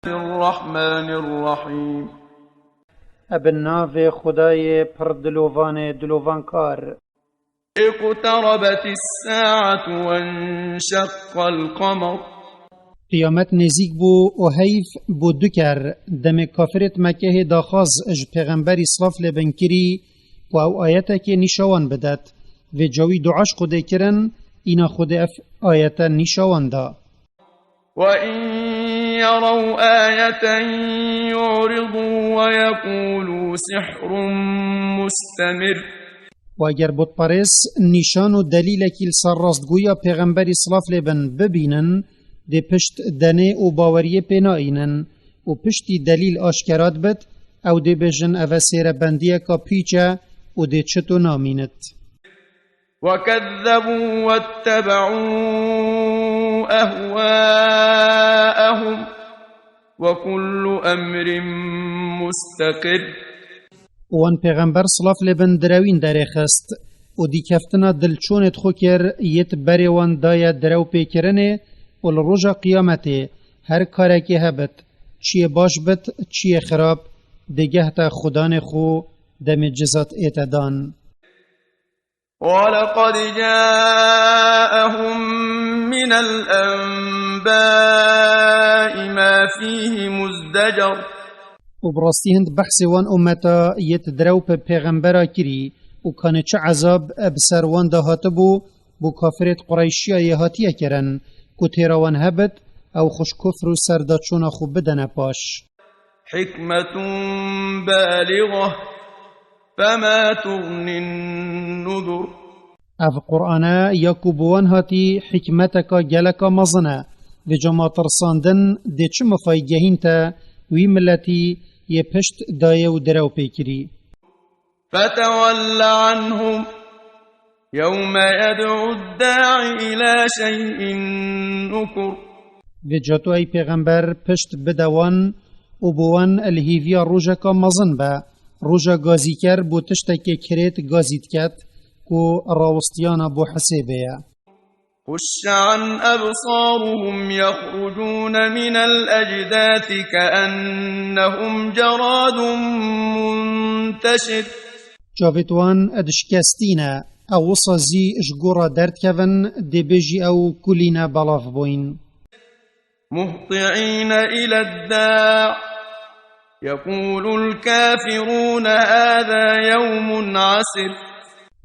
الرحمن الرحيم. ابن ناو خدای پر دلوان کار. اقتربت الساعة وانشق القمر. قیامت نزیک بو و حیف بو دکر دم کافرت مکه داخاز اج پیغمبری صلاف لبن کری و او آیتا که نشوان بدد و جوی دعاش خود کرن اینا خود اف آیتا نشوان دا. وَإِن يَرَوْا آيَةً يُعْرِضُوا وَيَقُولُوا سِحْرٌ مُسْتَمِرٌّ. و اگر بود پرس نشان و دلیل کل سر راست گویا پیغمبری صلاف لبن ببینن ده پشت دنه و باوریه پیناینن و پشتی دلیل آشکرات بد او ده بجن او سیر بندیه کا پیچه و ده چطو نامینت. وَكَذَّبُوا وَاتَّبَعُوا أَهْوَاءَهُمْ وَكُلُّ أَمْرٍ مُسْتَقِرٌّ. وان پیغمبر صلاف لبن دروین داره خست و دی کفتنا دلچونت خو کر یت بری وان دایا درو پیکرنه و لروجا قیامته هر کاره که هبت چیه باش بت چیه خراب دیگه تا خدان خو دم جزات ایتدان. وَلَقَدْ جَاءَهُم مِّنَ الْأَنبَاءِ مَا فِيهِ مُزْدَجَرٌ. و براستی هند بحث وان امتا یت درو په پیغمبرا کری و کانه چه عذاب بسر وان دهاته بو کافرت قریشی یهاتیه کرن که تیراوان هبت او خوش کفر و سرداچون خوب بدن پاش. حکمت بالغه فما تغنی النذر. اف قرآن یاکوبوان هاتی حکمتکا گلکا مزنه و جما ترساندن ده چه مفایگهین تا وی ملتی یه پشت دایه و درو پیکری. فتول عنهم يوم يدعو الداعي إلى شيء نكر. و جاتو ای پیغمبر پشت بدوان و بوان الهیویا روژا کا مزن با روژا گازی کر بو تشتک کرید گازید کت کو راوستیانا بو حسیبه. خش عن أبصارهم يخرجون من الأجداث كأنهم جراد منتشر. جاویدوان ادشکستینا او وصازی اشگورا درد کون دی بجی او کلینا بلاف بوین. مهطعين إلى الداع يقول الكافرون هذا يوم عسر.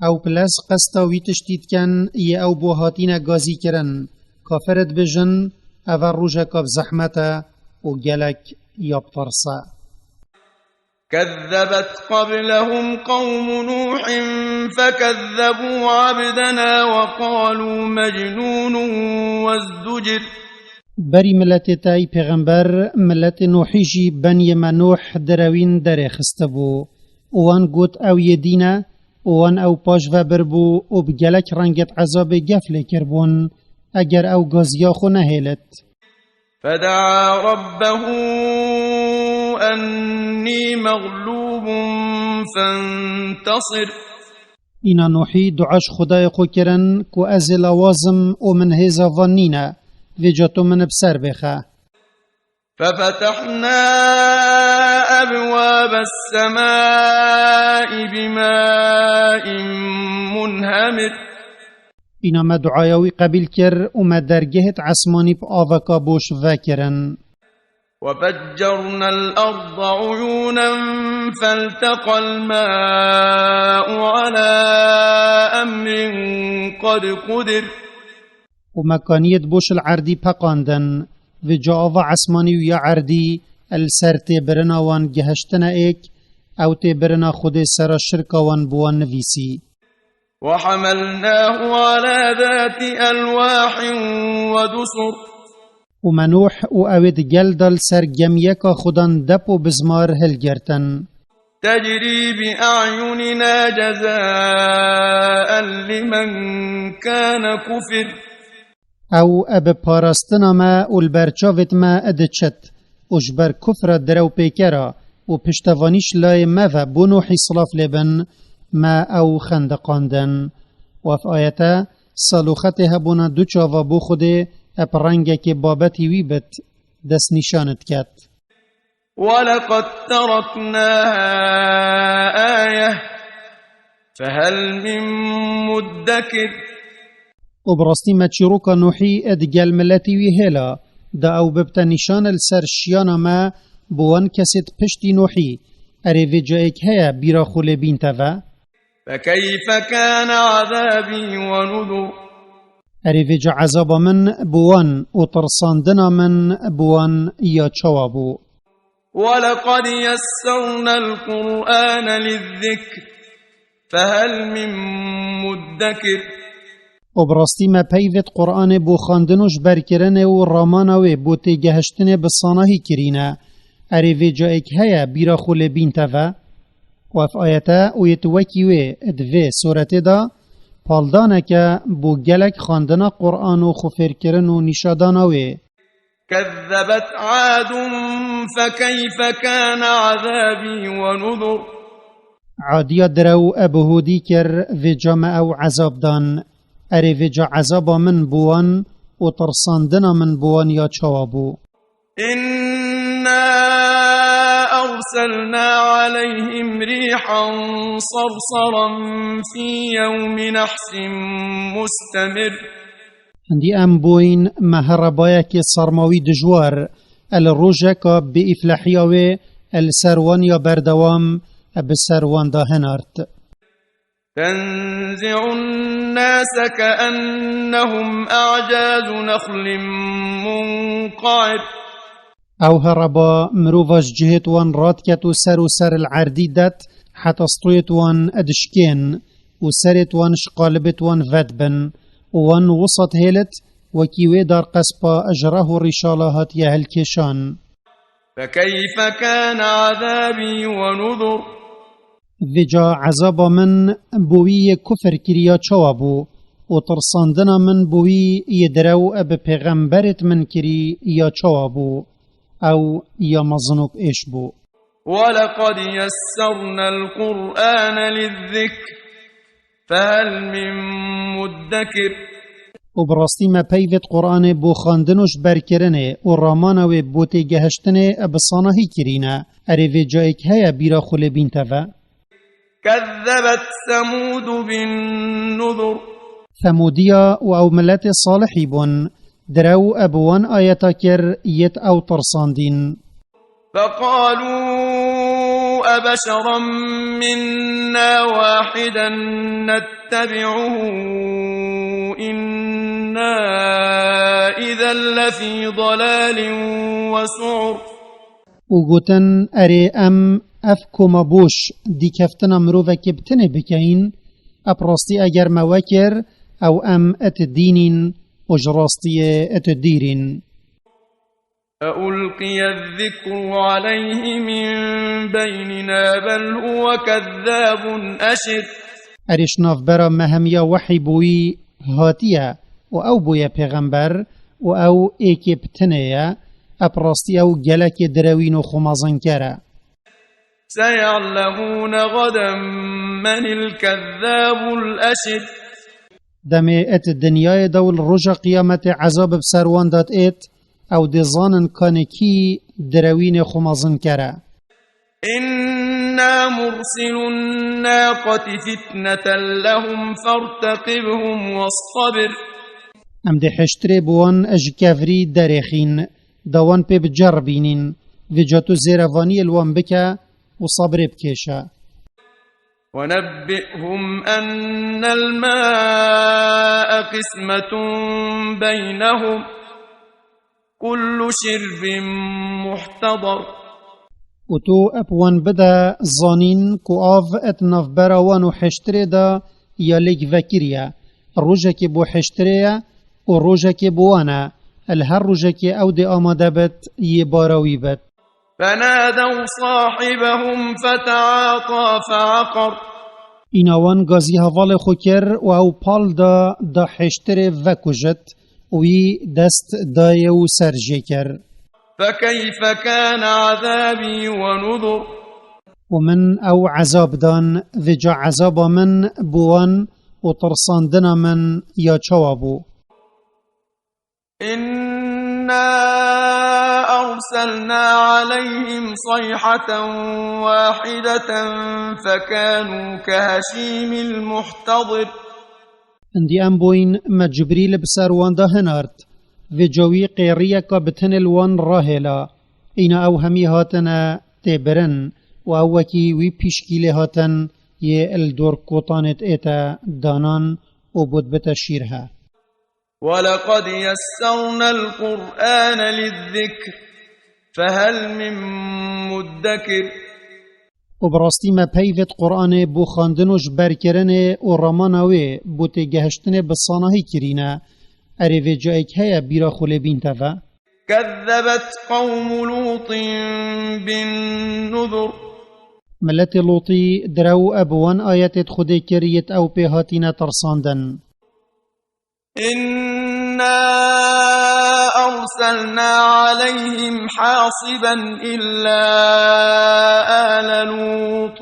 او پلس قستا وی تشتید کن یه او بوهاتین گازی کرن کافرت بجن او روژا کاب زحمتا و گلک یا بطرسا. كذبت قبلهم قوم نوح فكذبوا عبدنا وقالوا مجنون وازدجر. بری ملت تای پیغمبر ملت نوحیجی بنی منوح دروین در خستبو وان گوت او یدینه وان او پاش و بربو و بگلک رنگت عذاب گفل کربون اگر او گازیا خو نهیلت. فدعا ربه انی مغلوب فانتصر. اینا نوحی دعاش خدای خو کرن کو از لوازم و من هیزا وانینا و جاتو من بسر بخه. ففتحنا أبواب السماء بماء منهمر. اینا ما دعایوی قبیل کر و ما درگهت عسمانی پا آوکا بوش وکرن. وفجرنا الأرض عيونا فالتقى الماء على أمر قد قدر. و مکانیت بوش العردی پاقاندن و جاوا عسمانی و یا عردی السرت برنا وان گهشتنا ایک او تی برنا خود سرا شرکا وان بوان نویسی. وحملناه على ذات ألواح ودسر. و منوح و اوید گلدل سر گمیکا خودان دپ و بزمار هلگرتن. تجري بأعيننا جزاء لمن كان كفر. او اب پاراستنا ما و البرچاوت ما ادچت اجبر کفر درو پیکرا و پشتوانیش لای ما و بنوحی صلاف لبن ما او خندقاندن. و في آیتا صالوخته هبونا دو چاوا بو خوده اپ رنگه که بابتی وی بت دست نشانت کت. ولقد تركناها آية فهل من مدكر و براستی ما چیروکا نوحی ادگل ملتی وی هلا دا او ببتا نشان السر شیانا ما بوان کسید پشتی نوحی اره وی جایک هیا بیرا خول بین توا فكيف كان عذابي ونذر اره وی جا عذاب من بوان و ترساندنا من بوان یا چوابو ولقد يسرنا القرآن للذكر فهل من مدكر و براستی ما پیوت قرآن بو خاندنوش برکرنه و رامانوی بو تیگهشتنه بسانهی کرینه اره وی جایک هیا بیرا خول بین توا و اف آیتا و یتوکیوی ادوی سورت دا پالدانه که بو گلک خاندنا قرآن و خفر کرن و نشادانوی كذبت عاد فكيف كان عذابي ونذر عادیا درو ابهودی کر وی جامع او عذاب دان اره وی جا عذابا من بوان و ترساندنا من بوان یا چوابو إنا أرسلنا عليهم ريحا صرصرا في يوم نحس مستمر هندی ام بوین مهربایا که سرماوی دجوار الروجه که بی افلحیاوی السروان یا بردوام بسروان دا هنارت تنزع الناس كأنهم أعجاز نخل منقعر او هربا مروفاش جهت وان راتكت و سر العردي دات حتى سطويت وان ادشكين و سرت وان شقالبت وان فدبن وان وسط هيلت وكيوي دار قسبا أجره رشالهات يهل كيشان فكيف كان عذابي ونذر وجا عذاب من بوي كفر كريا چوابو و ترساندنا من بوي يدرو اب پیغمبرت من كري يا چوابو او يا مظنوك ايش بو ولقد يسرنا القرآن للذكر فهل من مدكر و براستی ما پیوت قرآن بو خاندنوش برکرنه و رامانوی بو تیگهشتنه بسانهی کرینه اره وی جایک هیا بیرا خول بین توا كذبت ثمود بالنذر ثمودیا و او ملت صالحی بون درو ابوان آیتا کر یت او ترساندین فقالوا أبشرا منا واحدا نتبعه إنا إذا لفي ضلال وسعر و گوتن اره ام افکوما بوش دی کفتنا مروفه کبتنه بکین اپراستی اگر موکر او ام ات دینین و جراستی ات دیرین ألقي الذكر عليه من بيننا بل هو كذاب أشر ارش نافبرا مهمیا وحی بوی هاتیه و او بوی پیغمبر و او ایکی بتنه اپراستی او گلک دروین و خمازن کره سيعلمون غدا من الكذاب الأشر دمه ات دنیای دول رجا قیامت عذاب بسروان داد ایت او دزانن کانکی دروین خمازن کره إنا مرسل الناقة فتنة لهم فارتقبهم واصطبر ام ده حشتره بوان اجکافری درخین دوان پی بجربینین وجاتو زیروانی الوان بکه و صبر بکشه ونبئهم أن الماء قسمة بينهم كل شرب محتضر و تو اپوان بده زانین کو آف اتناف براوان و حشتره دا یا لیگ وکریه روژه که بو حشتره و روژه که بوانه الهر روژه که او دی آماده بد یه باراوی بد فنادوا صاحبهم فتعاطى فعقر ایناوان گازی حوال خوکر و او پال دا حشتره وکجت وی دست دای و سرجه کر فكيف كان عذابي ونذر ومن او عذاب دان وجا عذاب من بوان و ترساندنا من یا چوابو إنا أرسلنا عليهم صيحة واحدة فكانوا كهشيم المحتضر اندی ام بوین ما جبریل بسر واندا هنارد و جوی قیریه که بتن الوان راهلا اینا او همی هاتنا تبرن و او وکی وی پیشکیل هاتن یه الدور کوتانت ایتا دانان و بود بتا شیرها. ولقد يسرنا القرآن للذكر فهل من مدكر و براستی ما پیوت قرآن بو خاندنوش برکرنه و رمانوه بو تگهشتنه بسانهی کرینه اره و جایک هیا بیرا خوله بین تفا. كذبت قوم لوط بالنذر ملت لوطی درو ابوان آیت خود کریت او پیهاتین ترساندن. إنا أرسلنا عليهم حاصبا إلا آل لوط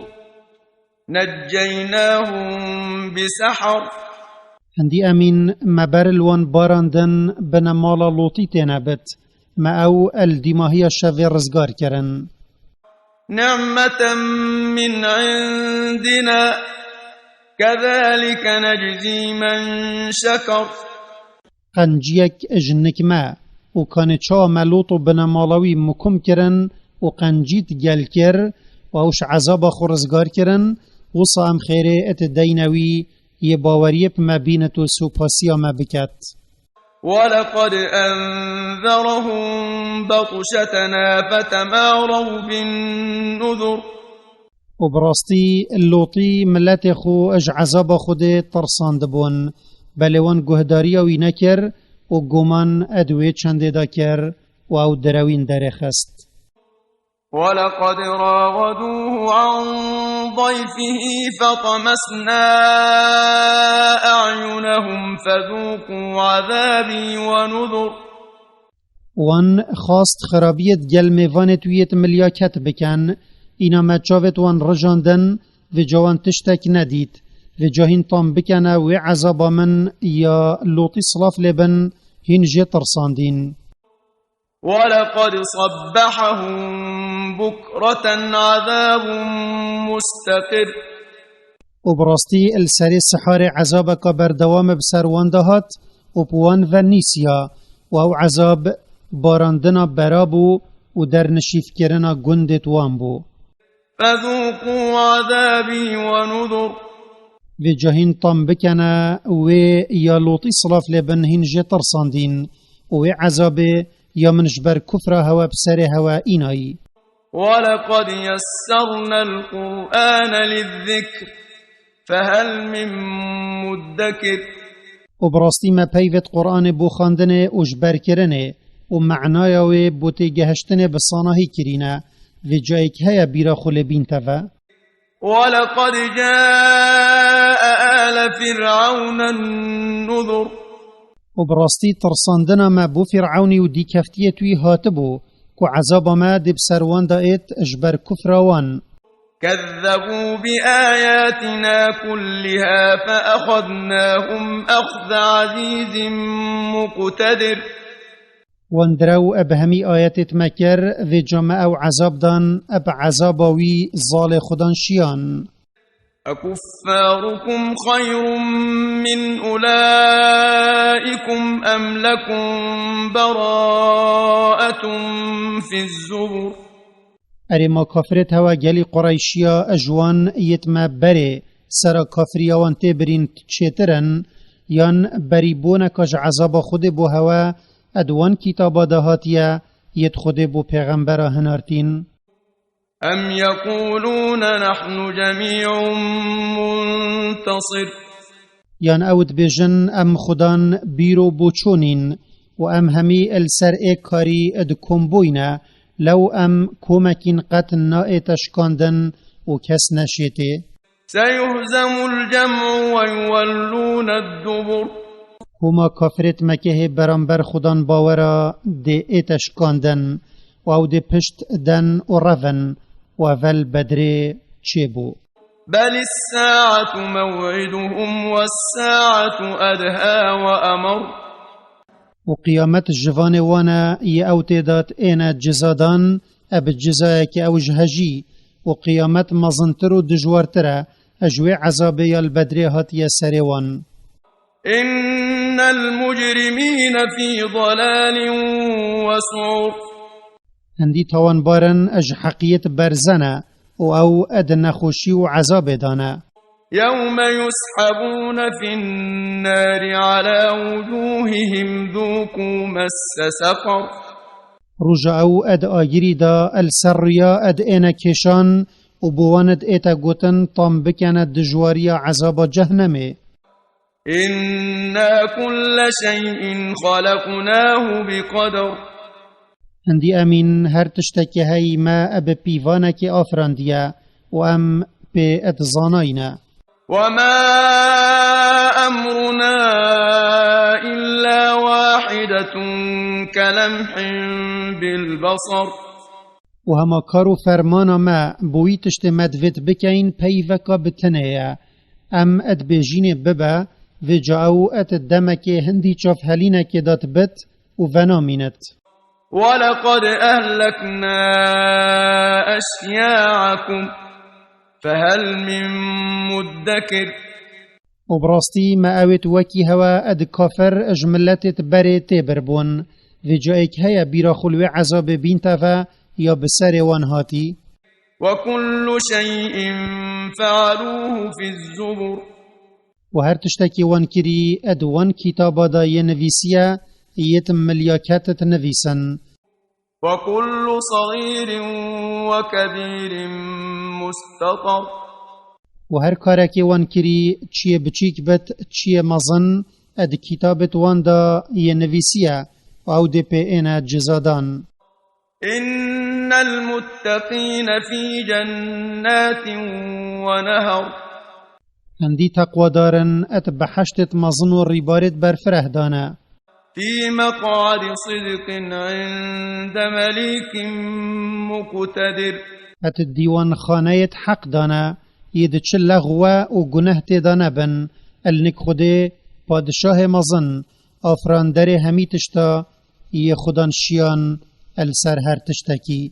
نجيناهم بسحر هندی امین مبر الوان باراندن بنمالا لوطی تنبت ما او الدماهی شوی رزگار کرن. نعمة من عندنا كذلك نجزي من شكر قنجیک جنک ما و کان چا ملوط بنمالوی مکم کرن و قنجیت گل کر و اوش عذاب خورزگار کرن و صام خیره ات دینوی یه باوریه پما بینت و سوپاسیا ما بکت. ولقد أنذرهم بطشتنا فتماروا بالنذر و براستی اللوطی ملت خو اج عذاب خود ترساند بون بلوان گهداری وی نکر و گمان ادوی چنده دا کر و او دروین درخست. ولقد راودوه عن ضيفه فطمسنا أعينهم فذوقوا عذابي ونذر وان خواست خرابیت گل میوانت ویت ملیاکت بکن اینا مچاوت وان رجاندن و جوان تشتک ندید و جاهین طام بکنه و عذاب من یا لوطی صلاف لبن هین جه ترساندین. ولقد صبحهم بكرة عذاب مستقر و براستی السری سحار عذاب که بردوام بسر واندهات و بوان و نیسیا و او عذاب باراندنا برابو و در نشیف کرنا گندت وان بو. فذوقوا عذابي ونذر و جاهین طام بکنه و یا لوطی صلاف لبن هین جه ترساندین و عذاب یا منجبر کفر هوا بسر هوا اینایی. ولقد يسرنا القرآن للذكر فهل من مدكر و براستی ما پیوت قرآن بو خاندنه و جبر کرنه و معنای و بوتی گهشتنه بسانهی کرینه و جایک هیا بیرا خول بین تفا. ولقد جاء آل فرعون النذر و براستی ترساندنا ما بو فرعونی و دی کفتیه توی هاتبو که عذاب ما دی بسروان دائت اجبر کفروان. كذبوا بآياتنا كلها فأخذناهم أخذ عزيز مقتدر واندرو اب همی آیتت مکر و جمع او عذاب دان اب عذاباوی ظال خودان شیان. أكفاركم خير من أولئكم أم لكم براءة في الزبر اری ما کافرت هوا گلی قریشیا اجوان یتما بره سرا کافریاوان تبرین چیترن یان بری بونه کج عذاب خود بو هوا ادوان کتابا دهاتیا یت خود بو پیغمبر هنارتین. أم يقولون نحن جميع منتصر یان اود بجن ام خدان بیرو بوچونین و ام همی السر کاری اد کمبوینا لو ام کومکین قط نائ تشکاندن و کس نشیته. سيهزم الجمع ويولون الدبر هما کافرت مکه برانبر خدان باورا ده ایتشکاندن و او ده پشت دن و رفن و ول بدره چه بو. بل الساعة موعدهم والساعة أدهى وأمر وقيامت الجوان وانا يأوتدات اينا جزادان اب جزاك او جهجي وقيامت مزنتر دجوارترا اجوي عذابي البدري هاتي سريوان إن المجرمين في ضلال وسعر هندي توان بارن اج حقيت برزنا او اد نخوشي وعذاب دانا يوم يسحبون في النار على وجوههم ذوقوا مس سقر رجع او اد آگیری دا السريا اد اينا كيشان وبواند ايتا قوتن طام بكاند دجواريا عذاب جهنمي إنا كل شيء خلقناه بقدر هندي امين هر تشتكي هاي ما اب بيوانك افرانديا وام بي اتزاناينا وما أمرنا إلا واحدة كلمح بالبصر وهما كارو فرمانا ما بوي تشت مدفت بكين بيوكا بتنيا ام اد بيجين ببا في جاو ات الدمك هندي چاف هلينك دات بت وفنامينت ولقد أهلكنا أشياعكم فهل من مدكر وبراستي ما اوت وكي هوا اد كافر اجملت بري تبربون في جايك هيا بيرا خلوي عذاب بينتفا يا بسر وان هاتي وكل شيء فعلوه في الزبر وهر تشتكي وان كري اد وان كتابا دا ينفيسيا يتم ملياكات نفيسا وكل صغير وكبير مستطر وهر كاركي وان كري چيه بچيك بت چيه مزن اد كتابت وان دا ينفيسيا او دي بي انا جزادان إن المتقين في جنات ونهر هندي تقوى دارن ات بحشتت مزن والربارت برفره دانا في مقعد صدق عند مليك مقتدر ات الديوان خانيت حق دانا يدچ لغوة و گناه تدانا بن النك خده پادشاه مزن آفراندر همي تشتا يه خدان شيان السر هر تشتكي